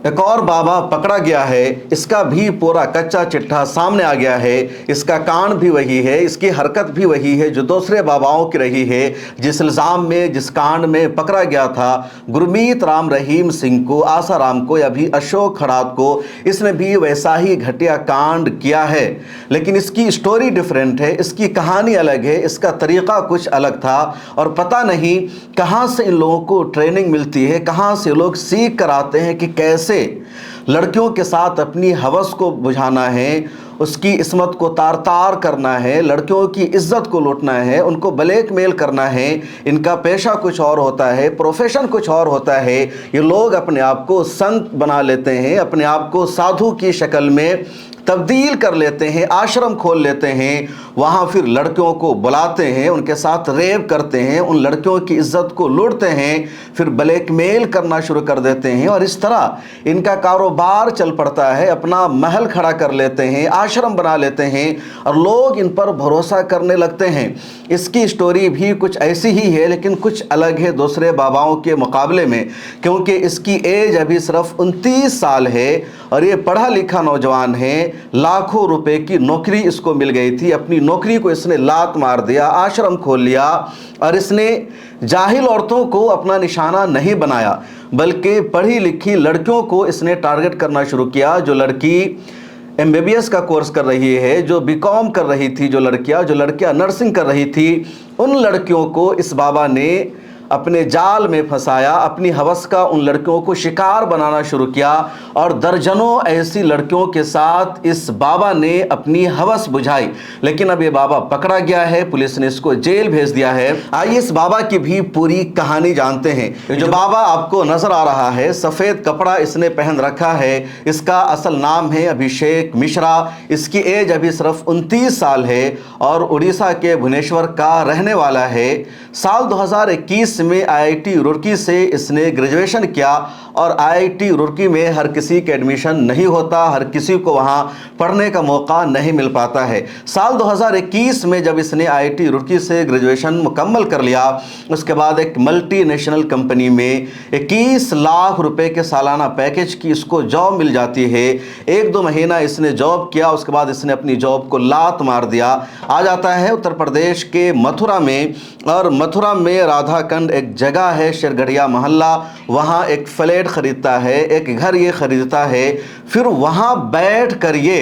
एक और बाबा पकड़ा गया है, इसका भी पूरा कच्चा चिट्ठा सामने आ गया है। इसका कांड भी वही है, इसकी हरकत भी वही है जो दूसरे बाबाओं की रही है। जिस इल्ज़ाम में, जिस कांड में पकड़ा गया था गुरमीत राम रहीम सिंह को, आसाराम को या भी अशोक खड़ात को, इसने भी वैसा ही घटिया कांड किया है। लेकिन इसकी स्टोरी डिफरेंट है, इसकी कहानी अलग है, इसका तरीक़ा कुछ अलग था। और पता नहीं कहाँ से इन लोगों को ट्रेनिंग मिलती है, कहाँ से लोग सीख कर आते हैं कि कैसे लड़कियों के साथ अपनी हवस को बुझाना है, उसकी इस्मत को तार तार करना है, लड़कियों की इज्जत को लूटना है, उनको ब्लैकमेल करना है। इनका पेशा कुछ और होता है, प्रोफेशन कुछ और होता है। ये लोग अपने आप को संत बना लेते हैं, अपने आप को साधु की शक्ल में तब्दील कर लेते हैं, आश्रम खोल लेते हैं, वहाँ फिर लड़कियों को बुलाते हैं, उनके साथ रेप करते हैं, उन लड़कियों की इज्जत को लूटते हैं, फिर ब्लैकमेल करना शुरू कर देते हैं और इस तरह इनका कारोबार चल पड़ता है। अपना महल खड़ा कर लेते हैं, आश्रम बना लेते हैं और लोग इन पर भरोसा करने लगते हैं। इसकी स्टोरी भी कुछ ऐसी ही है, लेकिन कुछ अलग है दूसरे बाबाओं के मुकाबले में, क्योंकि इसकी एज अभी सिर्फ 29 साल है और ये पढ़ा लिखा नौजवान है। लाखों रुपए की नौकरी इसको मिल गई थी, अपनी नौकरी को इसने लात मार दिया, आश्रम खोल लिया और इसने जाहिल औरतों को अपना निशाना नहीं बनाया, बल्कि पढ़ी लिखी लड़कियों को इसने टारगेट करना शुरू किया। जो लड़की MBBS का कोर्स कर रही है, जो BCom कर रही थी, जो लड़कियां नर्सिंग कर रही थी, उन लड़कियों को इस बाबा ने अपने जाल में फंसाया, अपनी हवस का उन लड़कियों को शिकार बनाना शुरू किया और दर्जनों ऐसी लड़कियों के साथ इस बाबा ने अपनी हवस बुझाई। लेकिन अब ये बाबा पकड़ा गया है, पुलिस ने इसको जेल भेज दिया है। आइए इस बाबा की भी पूरी कहानी जानते हैं। जो बाबा आपको नजर आ रहा है, सफ़ेद कपड़ा इसने पहन रखा है, इसका असल नाम है अभिषेक मिश्रा। इसकी एज अभी सिर्फ 29 साल है और उड़ीसा के भुवनेश्वर का रहने वाला है। साल 2021 में IIT रुड़की से इसने ग्रेजुएशन किया और IIT रुड़की में हर किसी के एडमिशन नहीं होता, हर किसी को वहाँ पढ़ने का मौका नहीं मिल पाता है। साल 2021 में जब इसने IIT रुड़की से ग्रेजुएशन मुकम्मल कर लिया, उसके बाद एक मल्टीनेशनल कंपनी में 21 लाख रुपए के सालाना पैकेज की इसको जॉब मिल जाती है। 1-2 महीना इसने जॉब किया, उसके बाद इसने अपनी जॉब को लात मार दिया। आ जाता है उत्तर प्रदेश के मथुरा में, और मथुरा में राधाकंड एक जगह है, शेरगढ़िया मोहल्ला, वहाँ एक फ्लैट खरीदता है, एक घर ये खरीदता है। फिर वहाँ बैठ कर ये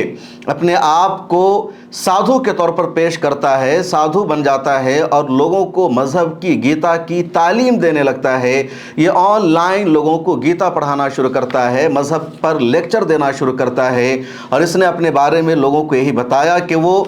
अपने आप को साधु के तौर पर पेश करता है, साधु बन जाता है और लोगों को मज़हब की, गीता की तालीम देने लगता है। ये ऑनलाइन लोगों को गीता पढ़ाना शुरू करता है, मज़हब पर लेक्चर देना शुरू करता है। और इसने अपने बारे में लोगों को यही बताया कि वो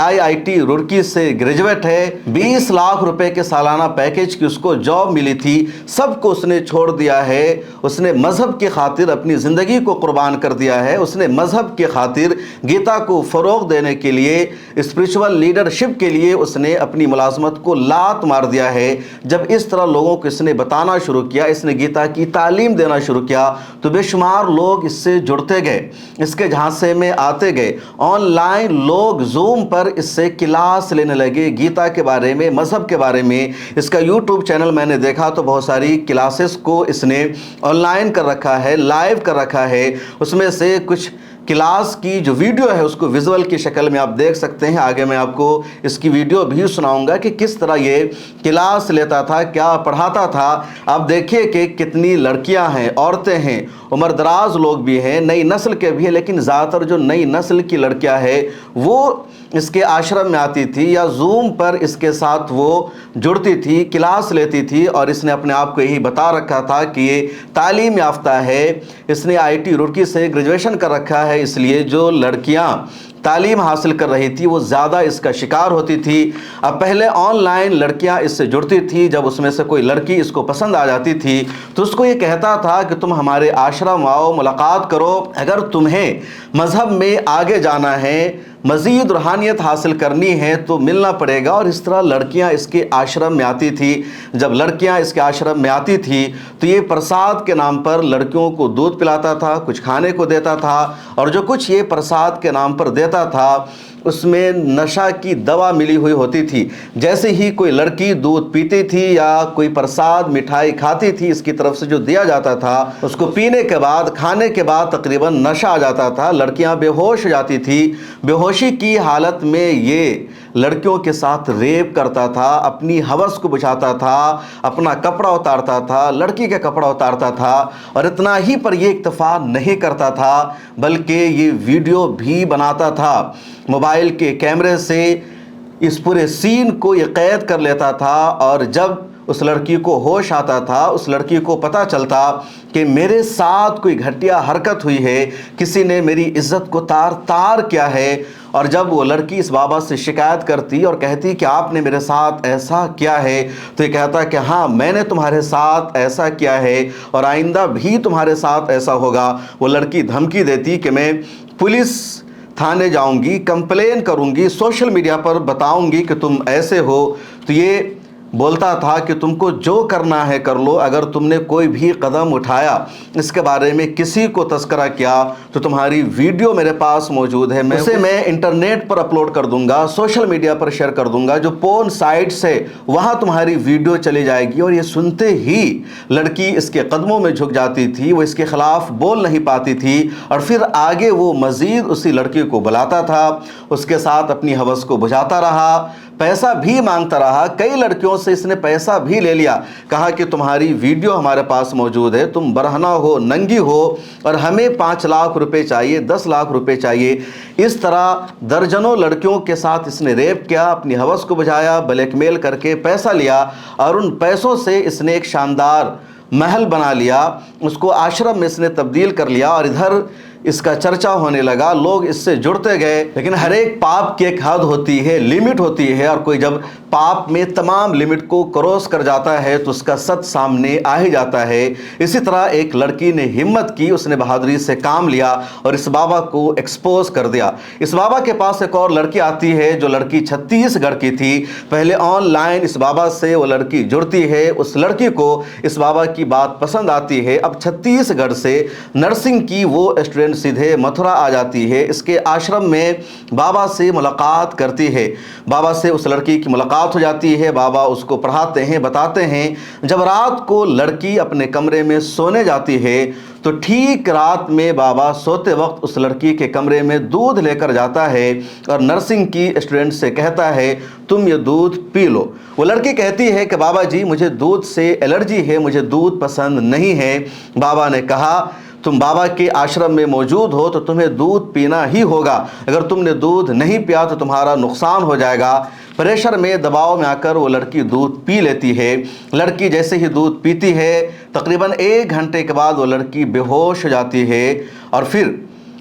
IIT रुड़की से ग्रेजुएट है, 20 लाख रुपए के सालाना पैकेज की उसको जॉब मिली थी। सबको उसने छोड़ दिया है, उसने मज़हब की खातिर अपनी ज़िंदगी को कुर्बान कर दिया है। उसने मज़हब की खातिर, गीता को फ़रोग़ देने के लिए, स्पिरिचुअल लीडरशिप के लिए उसने अपनी मुलाजमत को लात मार दिया है। जब इस तरह लोगों को इसने बताना शुरू किया, इसने गीता की तालीम देना शुरू किया, तो बेशुमार लोग इससे जुड़ते गए, इसके झांसे में आते गए। ऑनलाइन लोग जूम पर इससे क्लास लेने लगे गीता के बारे में, मज़हब के बारे में। इसका YouTube चैनल मैंने देखा तो बहुत सारी क्लासेस को इसने ऑनलाइन कर रखा है, लाइव कर रखा है। उसमें से कुछ क्लास की जो वीडियो है उसको विजुअल की शक्ल में आप देख सकते हैं। आगे मैं आपको इसकी वीडियो भी सुनाऊंगा कि किस तरह ये क्लास लेता था, क्या पढ़ाता था। आप देखिए कि कितनी लड़कियां हैं, औरतें हैं, उम्र दराज लोग भी हैं, नई नस्ल के भी हैं, लेकिन ज़्यादातर जो नई नस्ल की लड़कियां हैं वो इसके आश्रम में आती थी या जूम पर इसके साथ वो जुड़ती थी, क्लास लेती थी। और इसने अपने आप को यही बता रखा था कि ये तालीम याफ्ता है, इसने IIT रुड़की से ग्रेजुएशन कर रखा है, इसलिए जो लड़कियां तालीम हासिल कर रही थी वो ज़्यादा इसका शिकार होती थी। अब पहले ऑनलाइन लड़कियां इससे जुड़ती थी, जब उसमें से कोई लड़की इसको पसंद आ जाती थी तो उसको ये कहता था कि तुम हमारे आश्रम आओ, मुलाकात करो, अगर तुम्हें मज़हब में आगे जाना है, मज़ीद रूहानियत हासिल करनी है तो मिलना पड़ेगा। और इस तरह लड़कियां इसके आश्रम में आती थी। जब लड़कियां इसके आश्रम में आती थी तो ये प्रसाद के नाम पर लड़कियों को दूध पिलाता था, कुछ खाने को देता था, और जो कुछ ये प्रसाद के नाम पर देता देता था उसमें नशा की दवा मिली हुई होती थी। जैसे ही कोई लड़की दूध पीती थी या कोई प्रसाद मिठाई खाती थी इसकी तरफ से जो दिया जाता था, उसको पीने के बाद, खाने के बाद तकरीबन नशा आ जाता था, लड़कियां बेहोश हो जाती थी। बेहोशी की हालत में ये लड़कियों के साथ रेप करता था, अपनी हवस को बुझाता था, अपना कपड़ा उतारता था, लड़की का कपड़ा उतारता था। और इतना ही पर ये इक्तफा नहीं करता था बल्कि ये वीडियो भी बनाता था। मोबाइल के कैमरे से इस पूरे सीन को ये कैद कर लेता था और जब उस लड़की को होश आता था, उस लड़की को पता चलता कि मेरे साथ कोई घटिया हरकत हुई है, किसी ने मेरी इज्जत को तार तार किया है, और जब वो लड़की इस बाबा से शिकायत करती और कहती कि आपने मेरे साथ ऐसा किया है, तो ये कहता कि हाँ मैंने तुम्हारे साथ ऐसा किया है और आइंदा भी तुम्हारे साथ ऐसा होगा। वो लड़की धमकी देती कि मैं पुलिस थाने जाऊंगी, कंप्लेन करूंगी, सोशल मीडिया पर बताऊंगी कि तुम ऐसे हो। तो ये बोलता था कि तुमको जो करना है कर लो, अगर तुमने कोई भी कदम उठाया, इसके बारे में किसी को तस्करा किया, तो तुम्हारी वीडियो मेरे पास मौजूद है, मैं इंटरनेट पर अपलोड कर दूंगा, सोशल मीडिया पर शेयर कर दूंगा, जो पोर्न साइट्स है वहां तुम्हारी वीडियो चली जाएगी। और ये सुनते ही लड़की इसके कदमों में झुक जाती थी, वो इसके खिलाफ बोल नहीं पाती थी। और फिर आगे वो मजीद उसी लड़की को बुलाता था, उसके साथ अपनी हवस को बुझाता रहा, पैसा भी मांगता रहा। कई लड़कियों से इसने पैसा भी ले लिया, कहा कि तुम्हारी वीडियो हमारे पास मौजूद है, तुम बरहना हो, नंगी हो और हमें 5 लाख रुपए चाहिए, 10 लाख रुपए चाहिए। इस तरह दर्जनों लड़कियों के साथ इसने रेप किया, अपनी हवस को बुझाया, ब्लैकमेल करके पैसा लिया और उन पैसों से इसने एक शानदार महल बना लिया, उसको आश्रम में इसने तब्दील कर लिया और इधर इसका चर्चा होने लगा, लोग इससे जुड़ते गए। लेकिन हर एक पाप की एक हद होती है, लिमिट होती है, और कोई जब पाप में तमाम लिमिट को क्रॉस कर जाता है तो उसका सच सामने आ ही जाता है। इसी तरह एक लड़की ने हिम्मत की, उसने बहादुरी से काम लिया और इस बाबा को एक्सपोज कर दिया। इस बाबा के पास एक और लड़की आती है, जो लड़की छत्तीसगढ़ की थी। पहले ऑनलाइन इस बाबा से वो लड़की जुड़ती है, उस लड़की को इस बाबा की बात पसंद आती है। अब छत्तीसगढ़ से नर्सिंग की वो स्टूडेंट सीधे मथुरा आ जाती है, इसके आश्रम में बाबा से मुलाकात करती है। बाबा से उस लड़की की मुलाकात हो जाती है, बाबा उसको पढ़ाते हैं, बताते हैं। जब रात को लड़की अपने कमरे में सोने जाती है तो ठीक रात में बाबा सोते वक्त उस लड़की के कमरे में दूध लेकर जाता है और नर्सिंग की स्टूडेंट से कहता है तुम ये दूध पी लो। वो लड़की कहती है कि बाबा जी मुझे दूध से एलर्जी है, मुझे दूध पसंद नहीं है। बाबा ने कहा तुम बाबा के आश्रम में मौजूद हो तो तुम्हें दूध पीना ही होगा, अगर तुमने दूध नहीं पिया तो तुम्हारा नुकसान हो जाएगा। प्रेशर में, दबाव में आकर वो लड़की दूध पी लेती है। लड़की जैसे ही दूध पीती है तकरीबन 1 घंटे के बाद वो लड़की बेहोश हो जाती है। और फिर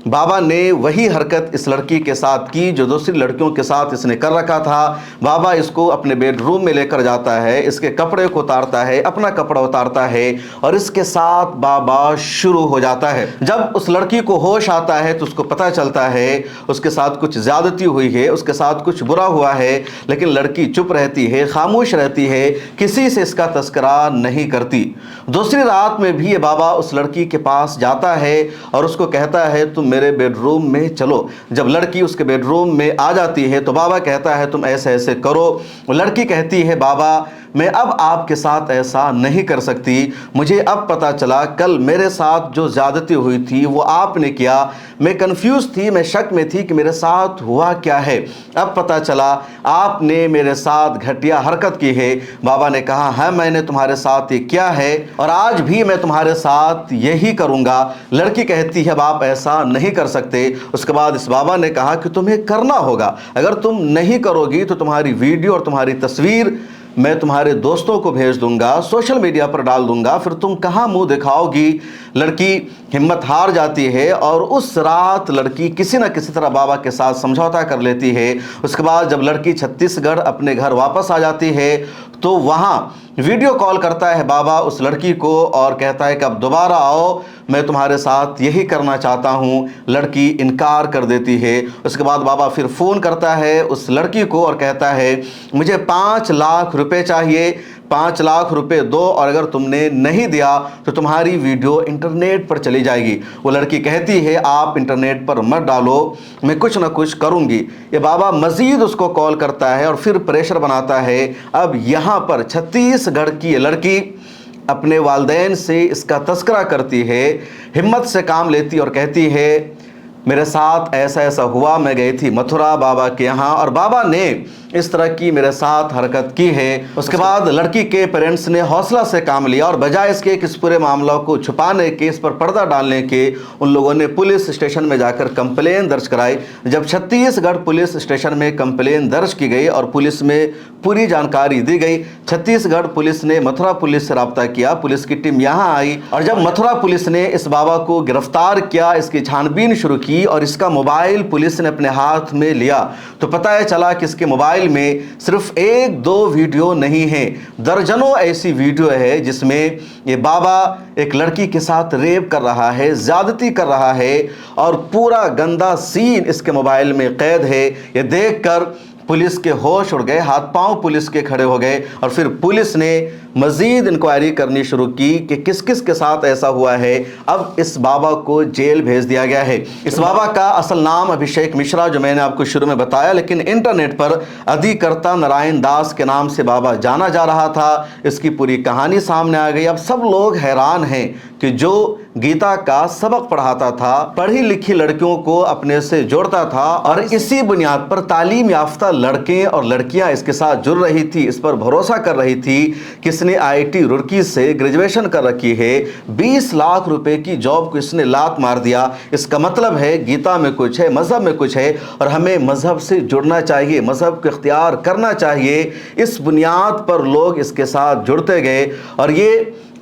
बाबा ने वही हरकत इस लड़की के साथ की जो दूसरी लड़कियों के साथ इसने कर रखा था। बाबा इसको अपने बेडरूम में लेकर जाता है, इसके कपड़े को उतारता है, अपना कपड़ा उतारता है और इसके साथ बाबा शुरू हो जाता है। जब उस लड़की को होश आता है तो उसको पता चलता है उसके साथ कुछ ज्यादती हुई है, उसके साथ कुछ बुरा हुआ है, लेकिन लड़की चुप रहती है, खामोश रहती है, किसी से इसका तस्करा नहीं करती। दूसरी रात में भी ये बाबा उस लड़की के पास जाता है और उसको कहता है तुम मेरे बेडरूम में चलो। जब लड़की उसके बेडरूम में आ जाती है तो बाबा कहता है तुम ऐसे ऐसे करो। लड़की कहती है बाबा मैं अब आपके साथ ऐसा नहीं कर सकती, मुझे अब पता चला कल मेरे साथ जो ज्यादती हुई थी वो आपने किया, मैं कंफ्यूज थी, मैं शक में थी कि मेरे साथ हुआ क्या है, अब पता चला आपने मेरे साथ घटिया हरकत की है। बाबा ने कहा हाँ मैंने तुम्हारे साथ ये किया है और आज भी मैं तुम्हारे साथ यही करूंगा। लड़की कहती है अब आप ऐसा नहीं कर सकते। उसके बाद इस बाबा ने कहा कि तुम्हें करना होगा, अगर तुम नहीं करोगी तो तुम्हारी वीडियो और तुम्हारी तस्वीर मैं तुम्हारे दोस्तों को भेज दूंगा, सोशल मीडिया पर डाल दूंगा, फिर तुम कहाँ मुंह दिखाओगी। लड़की हिम्मत हार जाती है और उस रात लड़की किसी न किसी तरह बाबा के साथ समझौता कर लेती है। उसके बाद जब लड़की छत्तीसगढ़ अपने घर वापस आ जाती है तो वहाँ वीडियो कॉल करता है बाबा उस लड़की को और कहता है कि अब दोबारा आओ, मैं तुम्हारे साथ यही करना चाहता हूँ। लड़की इनकार कर देती है। उसके बाद बाबा फिर फ़ोन करता है उस लड़की को और कहता है मुझे 5 लाख रुपए चाहिए, 5 लाख रुपए दो और अगर तुमने नहीं दिया तो तुम्हारी वीडियो इंटरनेट पर चली जाएगी। वो लड़की कहती है आप इंटरनेट पर मत डालो, मैं कुछ ना कुछ करूंगी। ये बाबा मजीद उसको कॉल करता है और फिर प्रेशर बनाता है। अब यहाँ पर छत्तीसगढ़ की ये लड़की अपने वालिदैन से इसका तस्करा करती है, हिम्मत से काम लेती और कहती है मेरे साथ ऐसा ऐसा हुआ, मैं गई थी मथुरा बाबा के यहाँ और बाबा ने इस तरह की मेरे साथ हरकत की है। उसके बाद लड़की के पेरेंट्स ने हौसला से काम लिया और बजाय इसके कि इस पूरे मामला को छुपाने के, इस पर पर्दा डालने के, उन लोगों ने पुलिस स्टेशन में जाकर कंप्लेन दर्ज कराई। जब छत्तीसगढ़ पुलिस स्टेशन में कंप्लेन दर्ज की गई और पुलिस में पूरी जानकारी दी गई, छत्तीसगढ़ पुलिस ने मथुरा पुलिस से रब्ता किया, पुलिस की टीम यहाँ आई और जब मथुरा पुलिस ने इस बाबा को गिरफ्तार किया, इसकी छानबीन शुरू की और इसका मोबाइल पुलिस ने अपने हाथ में लिया तो पता चला कि इसके मोबाइल में सिर्फ 1-2 वीडियो नहीं है, दर्जनों ऐसी वीडियो है जिसमें ये बाबा एक लड़की के साथ रेप कर रहा है, ज्यादती कर रहा है और पूरा गंदा सीन इसके मोबाइल में कैद है। ये देखकर पुलिस के होश उड़ गए, हाथ पांव पुलिस के खड़े हो गए और फिर पुलिस ने मजीद इंक्वायरी करनी शुरू की कि किस किस के साथ ऐसा हुआ है। अब इस बाबा को जेल भेज दिया गया है। इस बाबा का असल नाम अभिषेक मिश्रा, जो मैंने आपको शुरू में बताया, लेकिन इंटरनेट पर अधिकर्ता नारायण दास के नाम से बाबा जाना जा रहा था। इसकी पूरी कहानी सामने आ गई। अब सब लोग हैरान हैं कि जो गीता का सबक पढ़ाता था, पढ़ी लिखी लड़कियों को अपने से जोड़ता था और इसी बुनियाद पर तालीम याफ्ता लड़के और लड़कियां इसके साथ जुड़ रही थी, इस पर भरोसा कर रही थी कि इसने IIT रुड़की से ग्रेजुएशन कर रखी है, 20 लाख रुपए की जॉब को इसने लात मार दिया। इसका मतलब है गीता में कुछ है, मजहब में कुछ है और हमें मजहब से जुड़ना चाहिए, मजहब को इख्तियार करना चाहिए। इस बुनियाद पर लोग इसके साथ जुड़ते गए और ये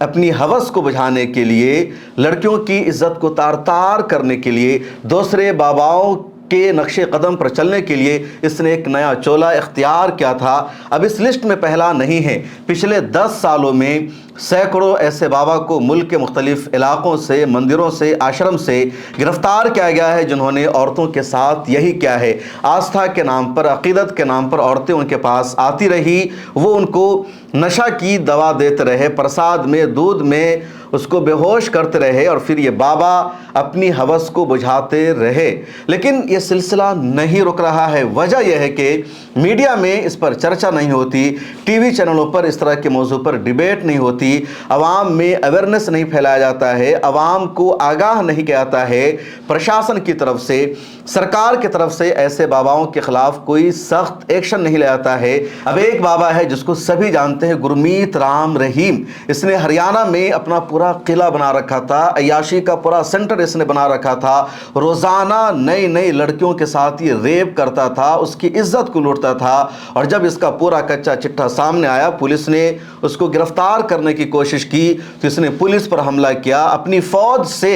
अपनी हवस को बुझाने के लिए, लड़कियों की इज्जत को तार तार करने के लिए, दूसरे बाबाओं के नक्शे कदम पर चलने के लिए इसने एक नया चोला इख्तियार किया था। अब इस लिस्ट में पहला नहीं है। पिछले 10 सालों में सैकड़ों ऐसे बाबा को मुल्क के मुख्तलिफ इलाकों से, मंदिरों से, आश्रम से गिरफ्तार किया गया है जिन्होंने औरतों के साथ यही किया है। आस्था के नाम पर, अकीदत के नाम पर औरतें उनके पास आती रही, वो उनको नशा की दवा देते रहे, प्रसाद में, दूध में उसको बेहोश करते रहे और फिर ये बाबा अपनी हवस को बुझाते रहे। लेकिन ये सिलसिला नहीं रुक रहा है। वजह यह है कि मीडिया में इस पर चर्चा नहीं होती, टीवी चैनलों पर इस तरह के मौजू पर डिबेट नहीं होती, अवाम में अवेयरनेस नहीं फैलाया जाता है, अवाम को आगाह नहीं किया जाता है। प्रशासन की तरफ से, सरकार की तरफ से ऐसे बाबाओं के खिलाफ कोई सख्त एक्शन नहीं लिया जाता है। अब एक बाबा है जिसको सभी जानते हैं, गुरमीत राम रहीम। इसने हरियाणा में अपना पूरा किला बना रखा था, अय्याशी का पूरा सेंटर इसने बना रखा था, रोजाना नई नई लड़कियों के साथ ये रेप करता था, उसकी इज्जत को लूटता था और जब इसका पूरा कच्चा चिट्ठा सामने आया, पुलिस ने उसको गिरफ्तार करने की कोशिश की तो इसने पुलिस पर हमला किया। अपनी फौज से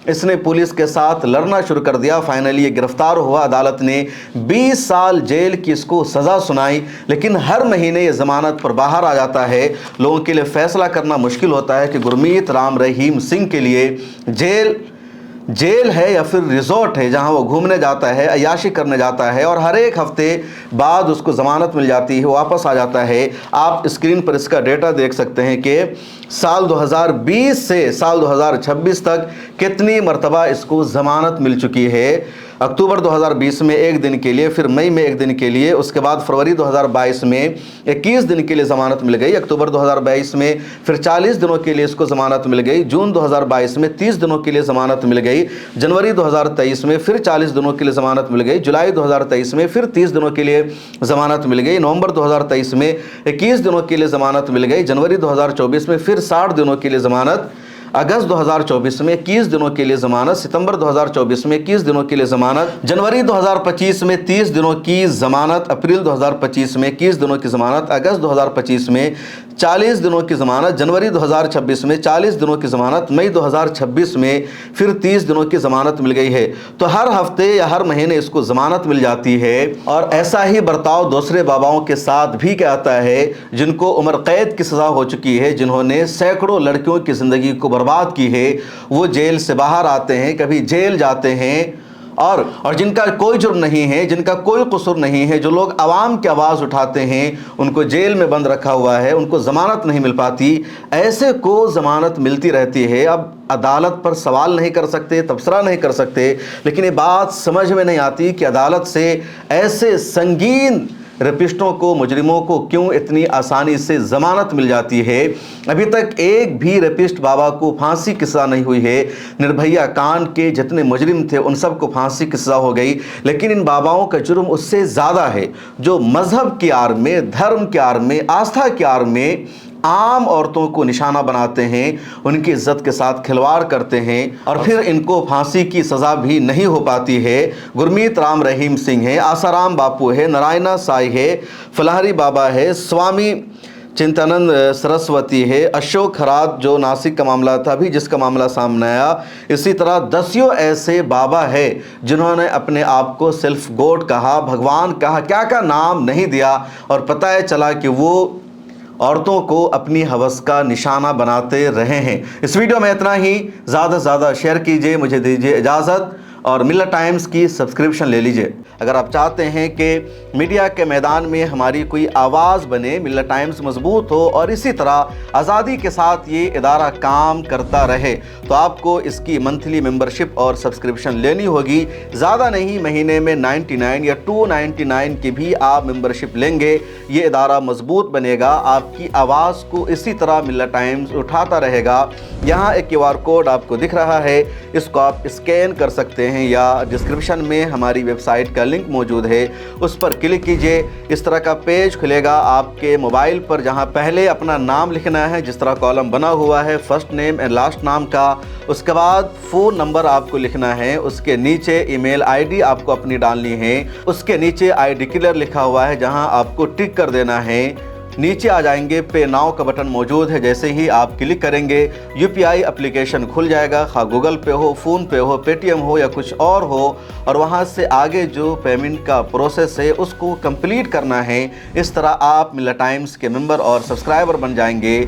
इसने पुलिस के साथ लड़ना शुरू कर दिया। फाइनली ये गिरफ्तार हुआ। अदालत ने 20 साल जेल की इसको सजा सुनाई, लेकिन हर महीने ये जमानत पर बाहर आ जाता है। लोगों के लिए फैसला करना मुश्किल होता है कि गुरमीत राम रहीम सिंह के लिए जेल है या फिर रिजॉर्ट है जहां वो घूमने जाता है, अय्याशी करने जाता है और हर एक हफ्ते बाद उसको ज़मानत मिल जाती है, वापस आ जाता है। आप स्क्रीन पर इसका डेटा देख सकते हैं कि साल 2020 से साल 2026 तक कितनी मरतबा इसको ज़मानत मिल चुकी है। अक्टूबर 2020 में 1 दिन के लिए, फिर मई में 1 दिन के लिए, उसके बाद फरवरी 2022 में 21 दिन के लिए ज़मानत मिल गई, अक्टूबर 2022 में फिर 40 दिनों के लिए इसको ज़मानत मिल गई, जून 2022 में 30 दिनों के लिए ज़मानत मिल गई, जनवरी 2023 में फिर 40 दिनों के लिए ज़मानत मिल गई, जुलाई 2023 में फिर 30 दिनों के लिए ज़मानत मिल गई, नवंबर 2023 में 21 दिनों के लिए ज़मानत मिल गई, जनवरी 2024 में फिर 60 दिनों के लिए ज़मानत, अगस्त 2024 में 21 दिनों के लिए ज़मानत, सितंबर 2024 में 21 दिनों के लिए ज़मानत, जनवरी 2025 में 30 दिनों की ज़मानत, अप्रैल 2025 में 21 दिनों की ज़मानत, अगस्त 2025 में 40 दिनों की ज़मानत, जनवरी 2026 में 40 दिनों की ज़मानत, मई 2026 में फिर 30 दिनों की ज़मानत मिल गई है। तो हर हफ्ते या हर महीने इसको ज़मानत मिल जाती है और ऐसा ही बर्ताव दूसरे बाबाओं के साथ भी क्या आता है जिनको उम्र कैद की सज़ा हो चुकी है, जिन्होंने सैकड़ों लड़कियों की ज़िंदगी को बर्बाद की है। वो जेल से बाहर आते हैं, कभी जेल जाते हैं اور जिनका कोई जुर्म नहीं है, जिनका कोई कसूर नहीं है, जो लोग आवाम की आवाज़ उठाते हैं, उनको जेल में बंद रखा हुआ है, उनको ज़मानत नहीं मिल पाती, ऐसे को ज़मानत मिलती रहती है। अब अदालत पर सवाल नहीं कर सकते, तबसरा नहीं कर सकते, लेकिन ये बात समझ में नहीं आती कि अदालत से ऐसे संगीन रेपिस्टों को, मुजरिमों को क्यों इतनी आसानी से ज़मानत मिल जाती है। अभी तक एक भी रेपिस्ट बाबा को फांसी की सज़ा नहीं हुई है। निर्भया कांड के जितने मुजरिम थे उन सबको फांसी की सज़ा हो गई, लेकिन इन बाबाओं का जुर्म उससे ज़्यादा है, जो मज़हब की आड़ में, धर्म की आड़ में, आस्था की आड़ में आम औरतों को निशाना बनाते हैं, उनकी इज्जत के साथ खिलवाड़ करते हैं और फिर इनको फांसी की सज़ा भी नहीं हो पाती है। गुरमीत राम रहीम सिंह है, आसाराम बापू है, नारायणा साई है, फलाहरी बाबा है, स्वामी चिंतानंद सरस्वती है, अशोक खरात जो नासिक का मामला था भी जिसका मामला सामने आया, इसी तरह दसियों ऐसे बाबा है जिन्होंने अपने आप को सेल्फ गॉड कहा, भगवान कहा, क्या का नाम नहीं दिया, और पता है चला कि वो औरतों को अपनी हवस का निशाना बनाते रहे हैं। इस वीडियो में इतना ही, ज़्यादा से ज़्यादा शेयर कीजिए, मुझे दीजिए इजाज़त और मिल्लत टाइम्स की सब्सक्रिप्शन ले लीजिए। अगर आप चाहते हैं कि मीडिया के मैदान में हमारी कोई आवाज़ बने, मिल्लत टाइम्स मजबूत हो और इसी तरह आज़ादी के साथ ये इदारा काम करता रहे, तो आपको इसकी मंथली मेंबरशिप और सब्सक्रिप्शन लेनी होगी। ज़्यादा नहीं, महीने में 99 या 299 की भी आप मेंबरशिप लेंगे, ये इदारा मजबूत बनेगा, आपकी आवाज़ को इसी तरह मिल्लत टाइम्स उठाता रहेगा। यहाँ एक QR कोड आपको दिख रहा है, इसको आप स्कैन कर सकते हैं या डिस्क्रिप्शन में हमारी वेबसाइट का लिंक मौजूद है, उस पर क्लिक कीजिए। इस तरह का पेज खुलेगा आपके मोबाइल पर, जहां पहले अपना नाम लिखना है, जिस तरह कॉलम बना हुआ है फर्स्ट नेम एंड लास्ट नाम का, उसके बाद फ़ोन नंबर आपको लिखना है, उसके नीचे ईमेल ID आपको अपनी डालनी है, उसके नीचे I डिक्लेयर लिखा हुआ है जहां आपको टिक कर देना है। नीचे आ जाएंगे, पे नाउ का बटन मौजूद है, जैसे ही आप क्लिक करेंगे UPI एप्लीकेशन खुल जाएगा, खा गूगल पे हो, फ़ोन पे हो, पेटीएम हो या कुछ और हो, और वहां से आगे जो पेमेंट का प्रोसेस है उसको कंप्लीट करना है। इस तरह आप मिल्लत टाइम्स के मेंबर और सब्सक्राइबर बन जाएंगे।